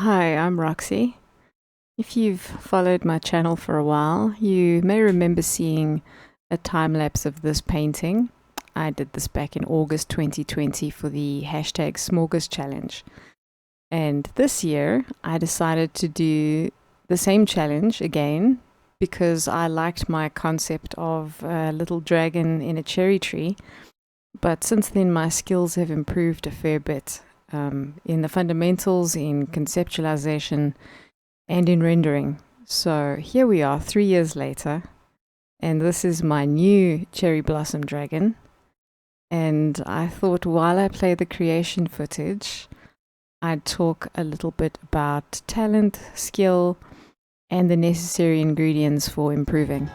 Hi, I'm Roxy. If you've followed my channel for a while, you may remember seeing a time lapse of this painting. I did this back in August 2020 for the hashtag Smorgas Challenge. And this year, I decided to do the same challenge again because I liked my concept of a little dragon in a cherry tree. But since then, my skills have improved a fair bit. In the fundamentals, in conceptualization, and in rendering. So here we are 3 years later, and this is my new cherry blossom dragon. And I thought while I play the creation footage, I'd talk a little bit about talent, skill, and the necessary ingredients for improving.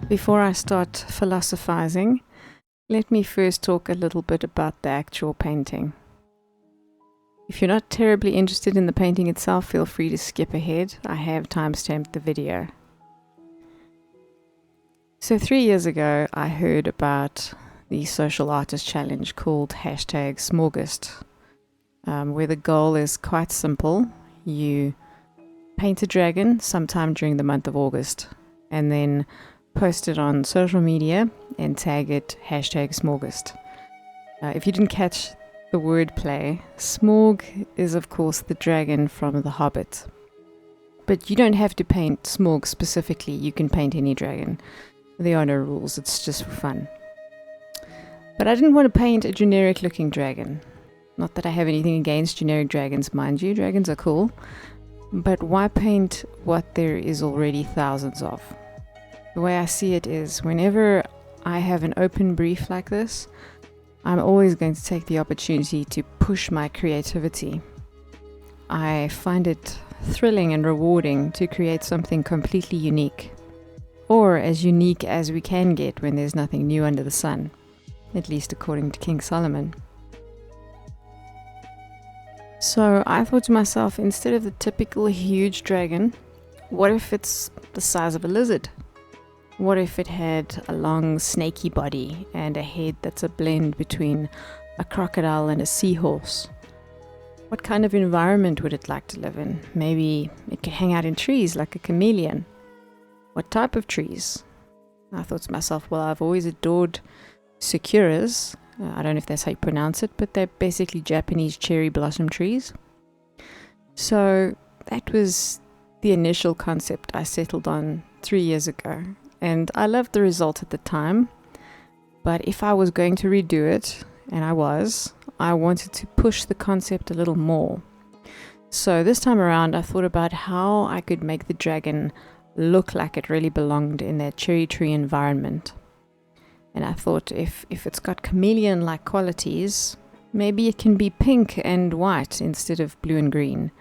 Before I start philosophizing, let me first talk a little bit about the actual painting. If you're not terribly interested in the painting itself, feel free to skip ahead. I have timestamped the video. So 3 years ago, I heard about the social artist challenge called hashtag Smorgas, where the goal is quite simple. You paint a dragon sometime during the month of August, and then post it on social media and tag it hashtag Smorgas. If you didn't catch the wordplay, Smorg is of course the dragon from The Hobbit. But you don't have to paint Smorg specifically, you can paint any dragon. There are no rules, it's just for fun. But I didn't want to paint a generic looking dragon. Not that I have anything against generic dragons, mind you, dragons are cool. But why paint what there is already thousands of? The way I see it is, whenever I have an open brief like this, I'm always going to take the opportunity to push my creativity. I find it thrilling and rewarding to create something completely unique, or as unique as we can get when there's nothing new under the sun, at least according to King Solomon. So I thought to myself, instead of the typical huge dragon, what if it's the size of a lizard? What if it had a long snaky body and a head that's a blend between a crocodile and a seahorse? What kind of environment would it like to live in? Maybe it could hang out in trees like a chameleon. What type of trees? I thought to myself, well, I've always adored sakuras. I don't know if that's how you pronounce it, but they're basically Japanese cherry blossom trees. So that was the initial concept I settled on 3 years ago. And I loved the result at the time, but if I was going to redo it, and I wanted to push the concept a little more. So this time around, I thought about how I could make the dragon look like it really belonged in that cherry tree environment. And I thought if it's got chameleon-like qualities, maybe it can be pink and white instead of blue and green.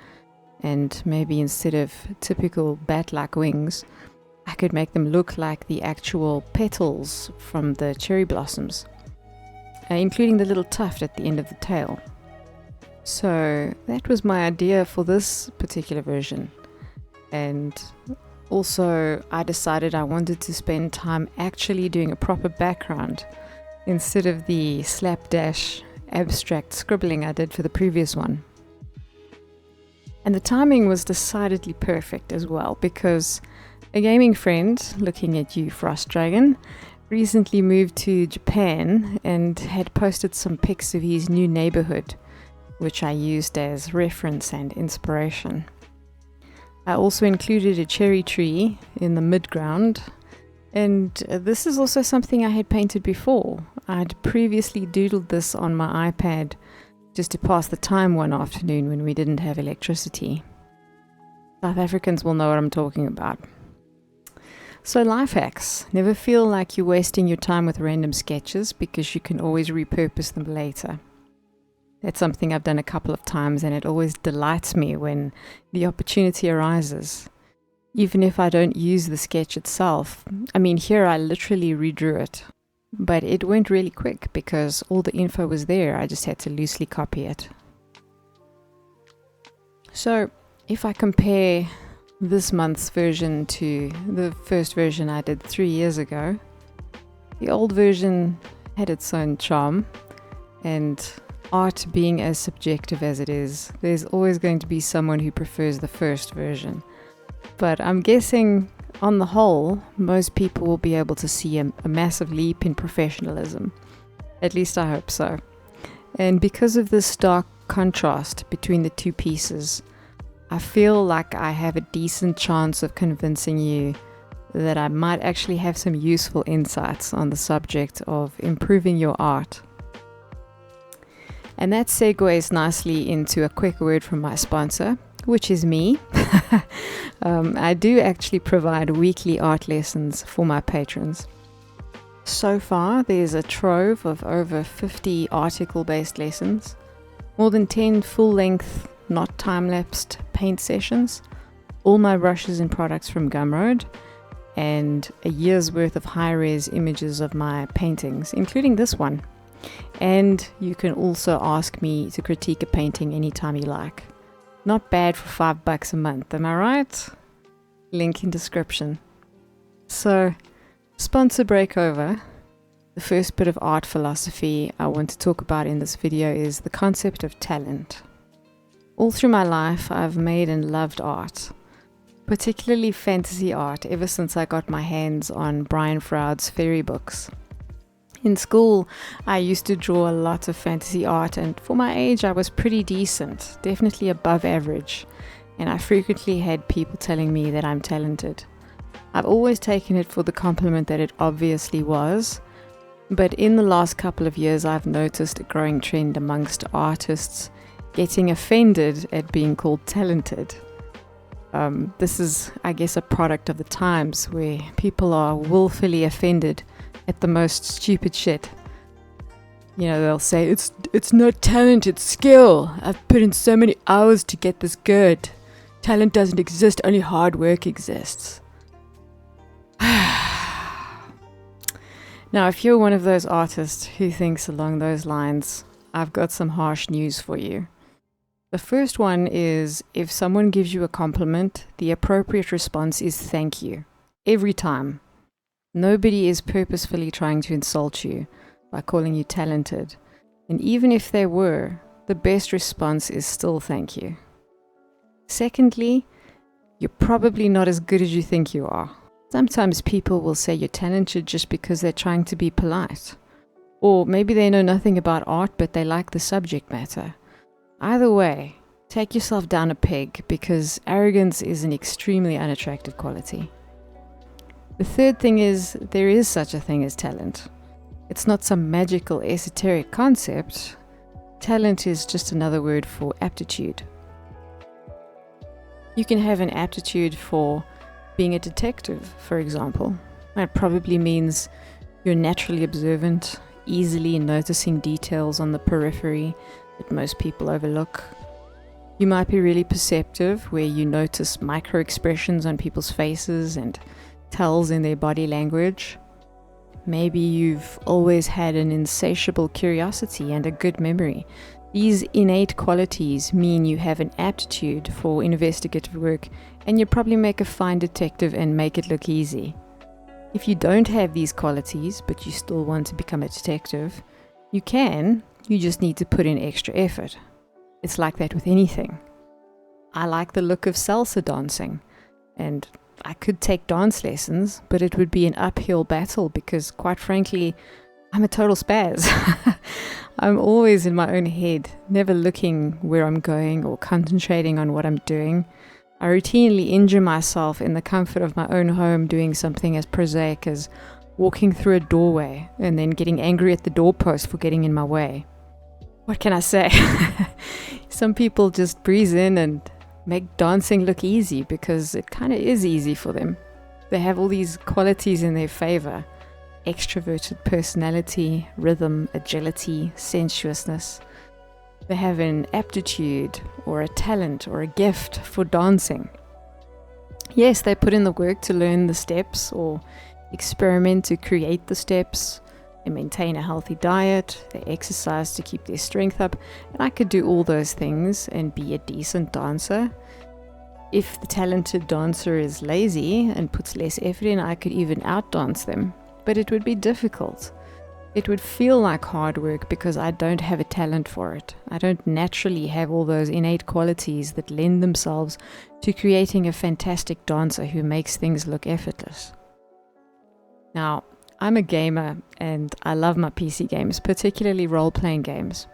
And maybe instead of typical bat-like wings, I could make them look like the actual petals from the cherry blossoms, including the little tuft at the end of the tail. So that was my idea for this particular version. And also I decided I wanted to spend time actually doing a proper background instead of the slapdash abstract scribbling I did for the previous one. And the timing was decidedly perfect as well, because a gaming friend, looking at you, Frost Dragon, recently moved to Japan and had posted some pics of his new neighborhood, which I used as reference and inspiration. I also included a cherry tree in the midground, and this is also something I had painted before. I'd previously doodled this on my iPad just to pass the time one afternoon when we didn't have electricity. South Africans will know what I'm talking about. So life hacks. Never feel like you're wasting your time with random sketches, because you can always repurpose them later. That's something I've done a couple of times, and it always delights me when the opportunity arises. Even if I don't use the sketch itself. I mean, here I literally redrew it. But it went really quick because all the info was there. I just had to loosely copy it. So if I compare this month's version to the first version I did 3 years ago, the old version had its own charm, and art being as subjective as it is, there's always going to be someone who prefers the first version. But I'm guessing, on the whole, most people will be able to see a massive leap in professionalism. At least I hope so. And because of this stark contrast between the two pieces, I feel like I have a decent chance of convincing you that I might actually have some useful insights on the subject of improving your art. And that segues nicely into a quick word from my sponsor, which is me. I do actually provide weekly art lessons for my patrons. So far, there's a trove of over 50 article-based lessons, more than 10 full-length, not time-lapsed paint sessions, all my brushes and products from Gumroad, and a year's worth of high-res images of my paintings, including this one. And you can also ask me to critique a painting anytime you like. Not bad for $5 a month, am I right? Link in description. So, sponsor break over. The first bit of art philosophy I want to talk about in this video is the concept of talent. All through my life, I've made and loved art, particularly fantasy art, ever since I got my hands on Brian Froud's fairy books. In school, I used to draw a lot of fantasy art, and for my age, I was pretty decent, definitely above average, and I frequently had people telling me that I'm talented. I've always taken it for the compliment that it obviously was, but in the last couple of years, I've noticed a growing trend amongst artists getting offended at being called talented. This is, I guess, a product of the times where people are willfully offended at the most stupid shit. You know, they'll say, it's not talent, it's skill. I've put in so many hours to get this good. Talent doesn't exist, only hard work exists. Now, if you're one of those artists who thinks along those lines, I've got some harsh news for you. The first one is, if someone gives you a compliment, the appropriate response is thank you. Every time. Nobody is purposefully trying to insult you by calling you talented. And even if they were, the best response is still thank you. Secondly, you're probably not as good as you think you are. Sometimes people will say you're talented just because they're trying to be polite. Or maybe they know nothing about art, but they like the subject matter. Either way, take yourself down a peg, because arrogance is an extremely unattractive quality. The third thing is, there is such a thing as talent. It's not some magical esoteric concept. Talent is just another word for aptitude. You can have an aptitude for being a detective, for example. That probably means you're naturally observant, easily noticing details on the periphery that most people overlook. You might be really perceptive, where you notice micro expressions on people's faces and tells in their body language. Maybe you've always had an insatiable curiosity and a good memory. These innate qualities mean you have an aptitude for investigative work, and you probably make a fine detective and make it look easy. If you don't have these qualities, but you still want to become a detective, you can. You just need to put in extra effort. It's like that with anything. I like the look of salsa dancing, and I could take dance lessons, but it would be an uphill battle because, quite frankly, I'm a total spaz. I'm always in my own head, never looking where I'm going or concentrating on what I'm doing. I routinely injure myself in the comfort of my own home doing something as prosaic as walking through a doorway and then getting angry at the doorpost for getting in my way. What can I say? Some people just breeze in and make dancing look easy because it kind of is easy for them. They have all these qualities in their favor: extroverted personality, rhythm, agility, sensuousness. They have an aptitude or a talent or a gift for dancing. Yes, they put in the work to learn the steps or experiment to create the steps. They maintain a healthy diet, they exercise to keep their strength up, and I could do all those things and be a decent dancer. If the talented dancer is lazy and puts less effort in, I could even outdance them, but it would be difficult. It would feel like hard work because I don't have a talent for it. I don't naturally have all those innate qualities that lend themselves to creating a fantastic dancer who makes things look effortless. Now, I'm a gamer and I love my PC games, particularly role-playing games.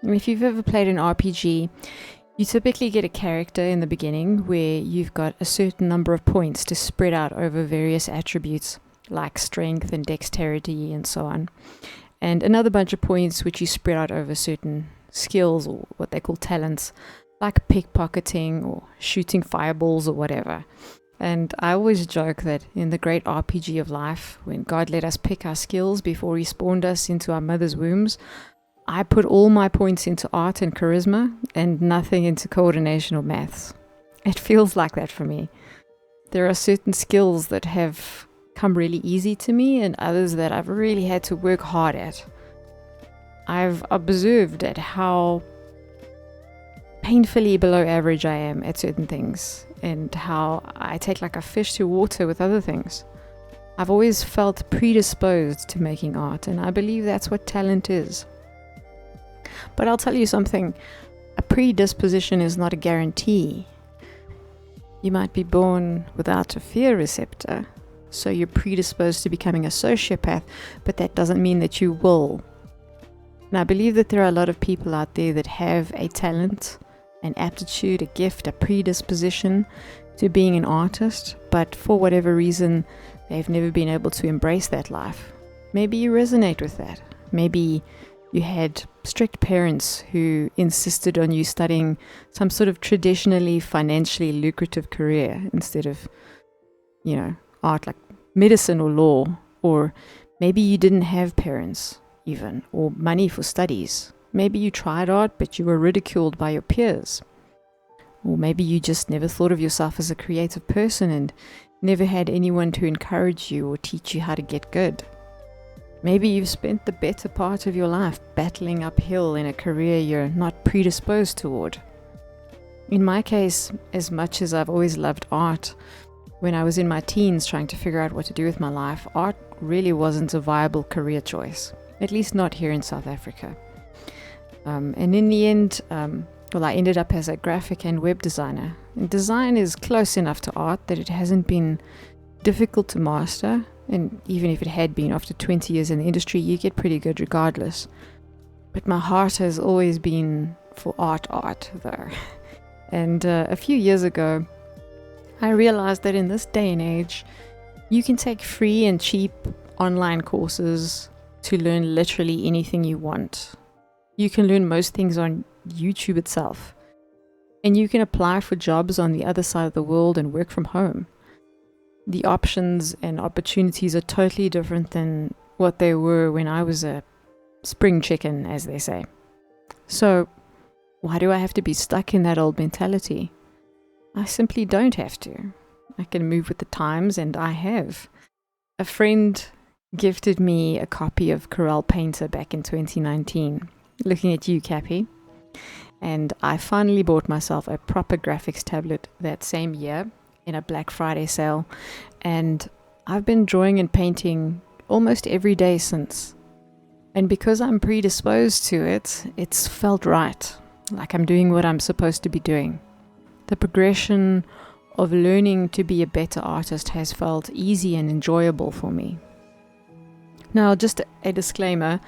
And if you've ever played an RPG, you typically get a character in the beginning where you've got a certain number of points to spread out over various attributes like strength and dexterity and so on. And another bunch of points which you spread out over certain skills or what they call talents, like pickpocketing or shooting fireballs or whatever. And I always joke that in the great RPG of life, when God let us pick our skills before he spawned us into our mother's wombs, I put all my points into art and charisma and nothing into coordination or maths. It feels like that for me. There are certain skills that have come really easy to me and others that I've really had to work hard at. I've observed at how painfully below average I am at certain things and how I take like a fish to water with other things. I've always felt predisposed to making art, and I believe that's what talent is. But I'll tell you something, a predisposition is not a guarantee. You might be born without a fear receptor, so you're predisposed to becoming a sociopath, but that doesn't mean that you will. And I believe that there are a lot of people out there that have a talent, an aptitude, a gift, a predisposition to being an artist, but for whatever reason, they've never been able to embrace that life. Maybe you resonate with that. Maybe you had strict parents who insisted on you studying some sort of traditionally financially lucrative career instead of, art like medicine or law. Or maybe you didn't have parents even, or money for studies. Maybe you tried art, but you were ridiculed by your peers. Or maybe you just never thought of yourself as a creative person and never had anyone to encourage you or teach you how to get good. Maybe you've spent the better part of your life battling uphill in a career you're not predisposed toward. In my case, as much as I've always loved art, when I was in my teens trying to figure out what to do with my life, art really wasn't a viable career choice, at least not here in South Africa. And in the end, I ended up as a graphic and web designer. And design is close enough to art that it hasn't been difficult to master. And even if it had been, after 20 years in the industry, you get pretty good regardless. But my heart has always been for art though. And a few years ago, I realized that in this day and age, you can take free and cheap online courses to learn literally anything you want. You can learn most things on YouTube itself. And you can apply for jobs on the other side of the world and work from home. The options and opportunities are totally different than what they were when I was a spring chicken, as they say. So, why do I have to be stuck in that old mentality? I simply don't have to. I can move with the times, and I have. A friend gifted me a copy of Corel Painter back in 2019. Looking at you, Cappy. And I finally bought myself a proper graphics tablet that same year in a Black Friday sale, and I've been drawing and painting almost every day since. And because I'm predisposed to it, it's felt right, like I'm doing what I'm supposed to be doing. The progression of learning to be a better artist has felt easy and enjoyable for me. Now, just a disclaimer,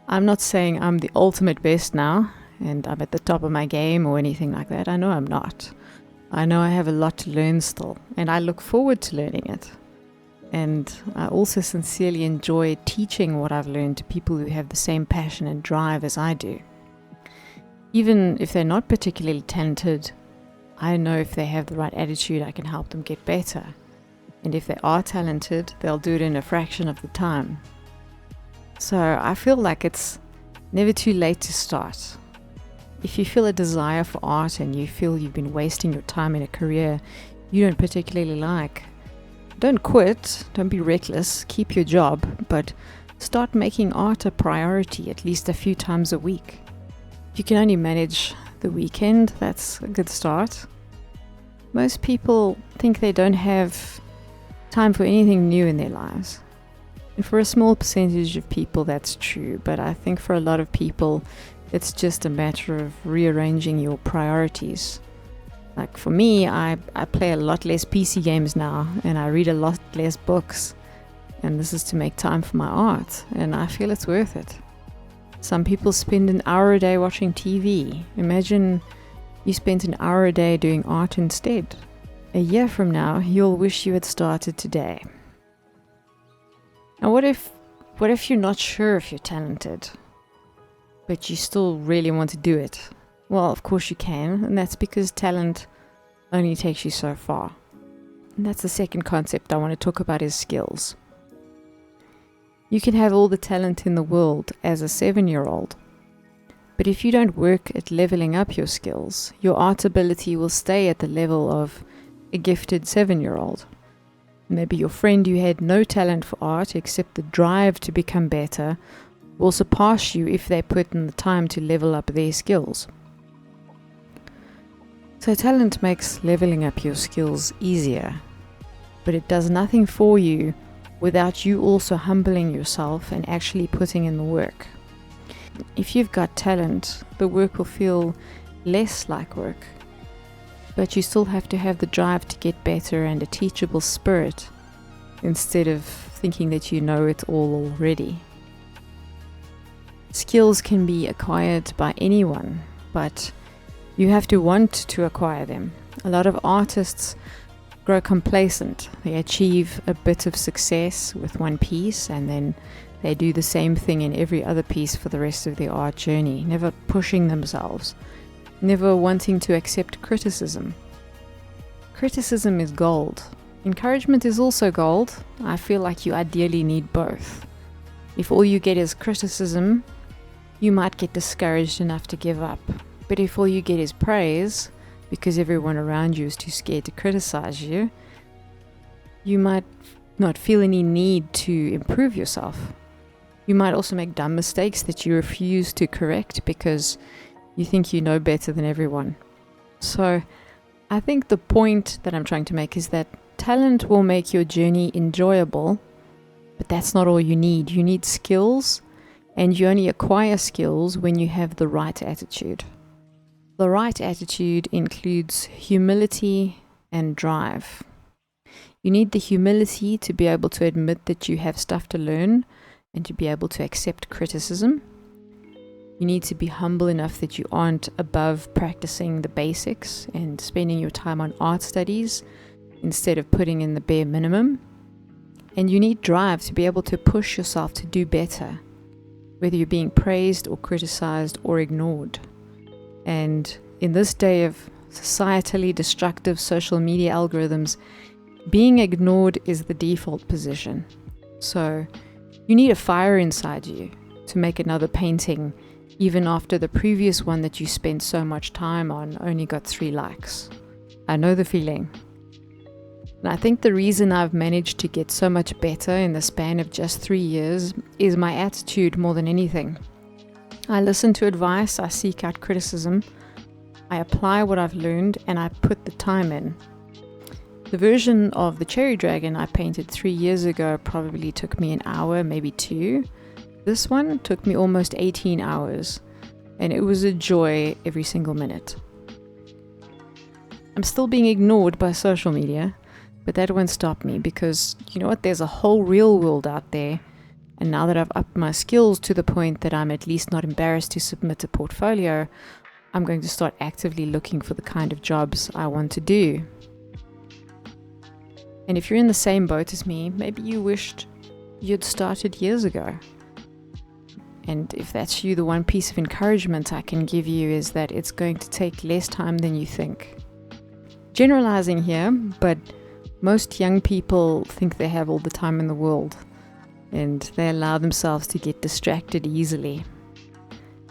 I'm not saying I'm the ultimate best now, and I'm at the top of my game or anything like that. I know I'm not. I know I have a lot to learn still, and I look forward to learning it. And I also sincerely enjoy teaching what I've learned to people who have the same passion and drive as I do. Even if they're not particularly talented, I know if they have the right attitude, I can help them get better. And if they are talented, they'll do it in a fraction of the time. So I feel like it's never too late to start. If you feel a desire for art and you feel you've been wasting your time in a career you don't particularly like, don't quit, don't be reckless, keep your job, but start making art a priority at least a few times a week. If you can only manage the weekend, that's a good start. Most people think they don't have time for anything new in their lives. And for a small percentage of people, that's true. But I think for a lot of people, it's just a matter of rearranging your priorities. Like for me, I play a lot less PC games now, and I read a lot less books. And this is to make time for my art, and I feel it's worth it. Some people spend an hour a day watching TV. Imagine you spent an hour a day doing art instead. A year from now, you'll wish you had started today. Now what if you're not sure if you're talented, but you still really want to do it? Well, of course you can, and that's because talent only takes you so far. And that's the second concept I want to talk about, is skills. You can have all the talent in the world as a 7-year-old, but if you don't work at leveling up your skills, your art ability will stay at the level of a gifted 7-year-old. Maybe your friend who had no talent for art except the drive to become better will surpass you if they put in the time to level up their skills. So talent makes leveling up your skills easier, but it does nothing for you without you also humbling yourself and actually putting in the work. If you've got talent, the work will feel less like work, but you still have to have the drive to get better and a teachable spirit instead of thinking that you know it all already. Skills can be acquired by anyone, but you have to want to acquire them. A lot of artists grow complacent. They achieve a bit of success with one piece and then they do the same thing in every other piece for the rest of their art journey, never pushing themselves, never wanting to accept criticism. Criticism is gold. Encouragement is also gold. I feel like you ideally need both. If all you get is criticism, you might get discouraged enough to give up. But if all you get is praise, because everyone around you is too scared to criticize you, you might not feel any need to improve yourself. You might also make dumb mistakes that you refuse to correct because you think you know better than everyone. So I think the point that I'm trying to make is that talent will make your journey enjoyable, but that's not all you need. You need skills, and you only acquire skills when you have the right attitude. The right attitude includes humility and drive. You need the humility to be able to admit that you have stuff to learn and to be able to accept criticism. You need to be humble enough that you aren't above practicing the basics and spending your time on art studies instead of putting in the bare minimum. And you need drive to be able to push yourself to do better, whether you're being praised or criticized or ignored. And in this day of societally destructive social media algorithms, being ignored is the default position. So you need a fire inside you to make another painting, even after the previous one that you spent so much time on only got 3 likes. I know the feeling. And I think the reason I've managed to get so much better in the span of just 3 years is my attitude more than anything. I listen to advice, I seek out criticism, I apply what I've learned, and I put the time in. The version of the cherry dragon I painted 3 years ago probably took me an hour, maybe 2. This one took me almost 18 hours, and it was a joy every single minute. I'm still being ignored by social media, but that won't stop me because, you know what, there's a whole real world out there. And now that I've upped my skills to the point that I'm at least not embarrassed to submit a portfolio, I'm going to start actively looking for the kind of jobs I want to do. And if you're in the same boat as me, maybe you wished you'd started years ago. And if that's you, the one piece of encouragement I can give you is that it's going to take less time than you think. Generalizing here, but most young people think they have all the time in the world, and they allow themselves to get distracted easily.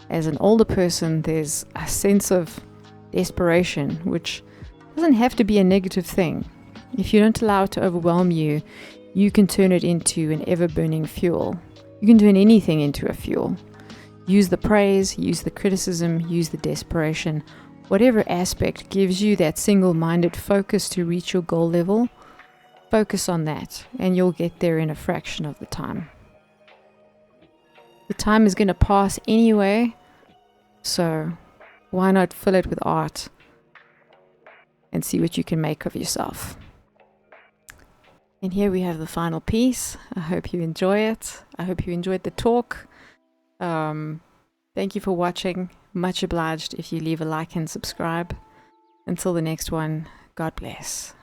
As an older person, there's a sense of desperation, which doesn't have to be a negative thing. If you don't allow it to overwhelm you, you can turn it into an ever-burning fuel. You can turn anything into a fuel. Use the praise, use the criticism, use the desperation. Whatever aspect gives you that single-minded focus to reach your goal level, focus on that, and you'll get there in a fraction of the time. The time is going to pass anyway, so why not fill it with art and see what you can make of yourself. And here we have the final piece. I hope you enjoy it. I hope you enjoyed the talk. Thank you for watching. Much obliged if you leave a like and subscribe. Until the next one, God bless.